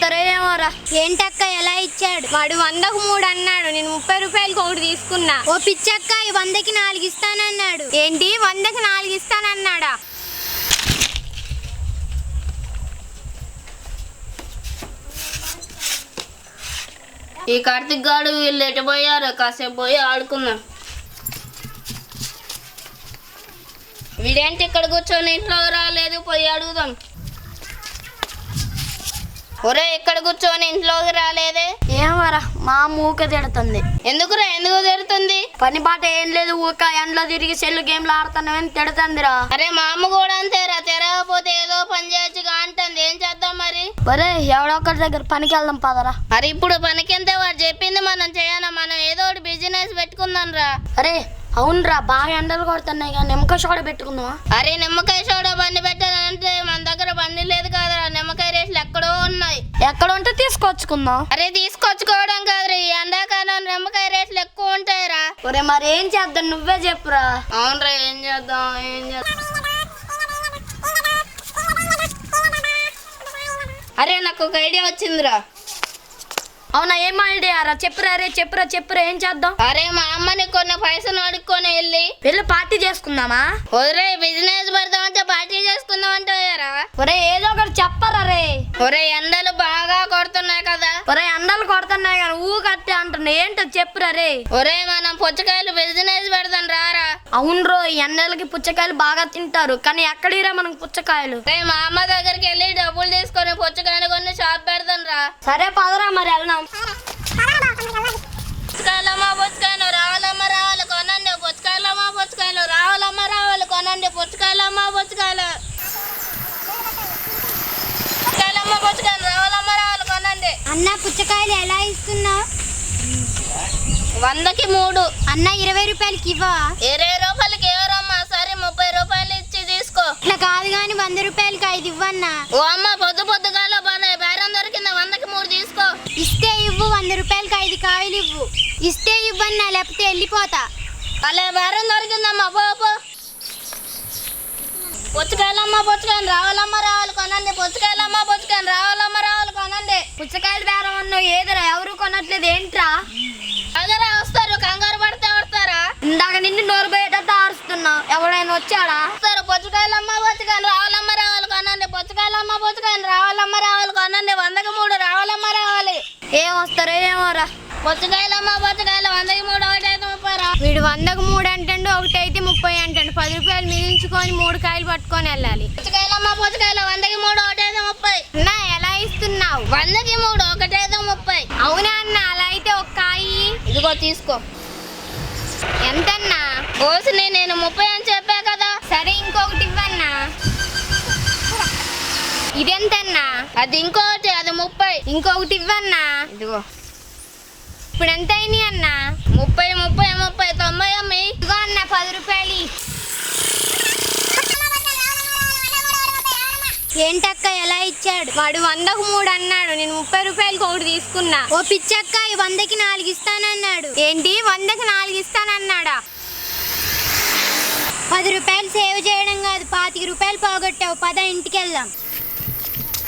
వస్తారో ఏమోరా. ఏంటక్క ఎలా ఇచ్చాడు? వాడు 100కు 3 అన్నాడు, నేను 30 రూపాయలకి ఒకటి తీసుకున్నా. ఓ పిచ్చక్క 100కి 4 ఇస్తానన్నాడు. ఏంటి 100కి 4 ఇస్తానన్నాడా? ఈ కార్తిక్ గాడు వీళ్ళు ఎటుపోయారు, కాసేపు పోయి ఆడుకుందాం. వీడేంటి ఇక్కడ కూర్చొని ఇంట్లో రాలేదు, పోయి అడుగుదాం. ఒరే ఇక్కడ కూర్చొని ఇంట్లోకి రాలేదే? ఏమరా మా ఊక తిడుతుంది. ఎందుకురా, ఎందుకు తిడుతుంది? పని బాట ఏం లేదు, ఊక ఎండలో తిరిగి సెల్ గేమ్లు ఆడుతున్నామని తిడుతుందిరా. అరే మా అమ్మ కూడా అంతేరా, తిరగకపోతే ఏదో పని చేయొచ్చుగా అంటుంది. ఏం చేద్దాం మరి? ఒరే ఎవడో ఒకరి దగ్గర పనికి వెళ్దాం పదరా. అరే ఇప్పుడు పనికింతే, వాడు చెప్పింది మనం చేయనా? మనం ఏదో ఒకటి బిజినెస్ పెట్టుకుందాం రా. అరే అవునరా, బాగా ఎండలు కొడుతున్నాయి కానీ నిమ్మకాయ సోడా పెట్టుకుందామా? అరే నిమ్మకాయ సోడా బండి పెట్టాలంటే మన దగ్గర బండి లేదు కదరా. నిమ్మకాయ రేట్లు ఎక్కడో ఉన్నాయి. ఎక్కడ ఉంటే తీసుకొచ్చుకుందాం. అరే తీసుకొచ్చుకోవడం కాదురా, ఈ ఎండాకాలం నిమ్మకాయ రేట్లు ఎక్కువ ఉంటాయిరా. ఒరే మరి ఏం చేద్దాం, నువ్వే చెప్పురా. అవునరా, ఏం చేద్దాం? అరే నాకు ఒక ఐడియా వచ్చిందిరా. అవునా, ఏం ఐడియా రా? చెప్పురా రే, చెప్పురా ఏం చేద్దాం? అరే మా అమ్మని కొన్ని పైసలు అడుక్కొని వెళ్ళి పార్టీ చేసుకుందామా? ఒరే బిజినెస్ పెడదామంటే పార్టీ చేసుకుందాం అంటారా? ఒరే ఏదో ఒకటి చెప్పరా రే. ఒరే ఎండలు బాగా కొడుతున్నాయి కదా. ఒరే ఎండలు కొడుతున్నాయి కానీ ఊకట్టే అంటున్నా, ఏంటో చెప్పురా రే. ఒరే మనం పుచ్చకాయలు బిజినెస్ పెడదాం రారా. అవును రో, ఈ ఎండలకి పుచ్చకాయలు బాగా తింటారు కానీ ఎక్కడిరా మనకు పుచ్చకాయలు? మా అమ్మ దగ్గరికి వెళ్ళి డబ్బులు తీసుకొని పుచ్చకాయలు కొన్ని షాప్ పెడదాం రా. సరే పదరా మరి వెళ్దాం. పుచ్చకాయలమ్మ పుచ్చకాయలు రావాలమ్మ రావాలి కొనండి. పుచ్చకాయలమ్మ పుచ్చకాయలు రావాలమ్మ రావాలి కొనండి. పుచ్చకాయలమ్మ పుచ్చకాయలు పుచ్చకాయలమ్మ పుచ్చకాయలు రావాలమ్మ రావాలి కొనండి. అన్న పుచ్చకాయలు ఎలా ఇస్తున్నావు? 100కి 3. అన్న 20 రూపాయలకి ఇవ్వా? 20 రూపాయలకి ఎవరమ్మా? సరే 30 రూపాయలు ఇచ్చి తీసుకో. ఇట్లా కాదు గాని 100 రూపాయలకి 5 ఇవ్వన్నా. ఓ అమ్మ పొద్దుగాల బేరం దొరికింది, 100కి 3 తీసుకో. ఇస్తే ఇవ్వు, 100 రూపాయలకి 5 కాయలు ఇవ్వు. ఇస్తే ఇవ్వన్నా, లేకపోతే వెళ్ళిపోతా. అలా బేరం దొరికిందమ్మా, పో. పుచ్చకాయలమ్మ పుచ్చకాయలు రావాలమ్మ రావాలి కొనండి. పుచ్చకాయలమ్మ పుచ్చకాయలు రావాలమ్మ రావాలి కొనండి. పుచ్చకాయలు బేరం అన్నావు, ఏదిరా ఎవరు కొనట్లేదు ఏంట్రా? అగరా వస్తారు, కంగారు పడితే వస్తారా? ఇందాక నిన్ను నోరు బయటట్టు ఆరుస్తున్నావు, ఎవరైనా వచ్చాడా? వస్తారు. పుచ్చకాయలమ్మ పుచ్చకాయలు రావాలమ్మ రావాలి కొనండి. పుచ్చకాయలమ్మ పుచ్చకాయలు రావాలమ్మ రావాలి కొనండి. 100కి 3 రావాలమ్మ రావాలి. ఏం వస్తారో ఏమోరా. పుచ్చకాయలమ్మ పుచ్చకాయలు 100కి 3 ఒకటైతే 30 రా. వీడు 100కు 3 అంటాడు, ఒకటైతే 30 అంటాడు. 10 రూపాయలు మిగిలించుకొని 3 కాయలు పట్టుకొని వెళ్ళాలి. పుచ్చకాయలమ్మ పుచ్చకాయలు 100కి 3 ఒకటైతే 30. అన్నా ఎలా ఇస్తున్నావు? 100కి 3 ఒకటైతే 30. అవునా అన్న, అలా అయితే ఒక కాయి ఇదిగో తీసుకో. ఎంతన్నా? కోసిని నేను 30 అని చెప్పా కదా. సరే ఇంకొకటి ఇవ్వన్నా. ఇదెంతన్నా? అది ఇంకోటి, అది 30. ఇంకొకటి ఇవ్వన్నా. ఇదిగో ఇప్పుడు ఎంత అయినాయి అన్న? 30 90 అమ్మి. ఇదిగో అన్న 10 రూపాయలు. ఏంటక్క ఎలా ఇచ్చాడు? వాడు 100కు 3 అన్నాడు, నేను 30 రూపాయలకి ఒకటి తీసుకున్నా. ఓ పిచ్చక్క 100కి 4 ఇస్తానన్నాడు. ఏంటి 100కి 4 ఇస్తానన్నాడా? 10 రూపాయలు సేవ్ చేయడం కాదు, 25 రూపాయలు పోగొట్టావు. పద ఇంటికి వెళ్దాం.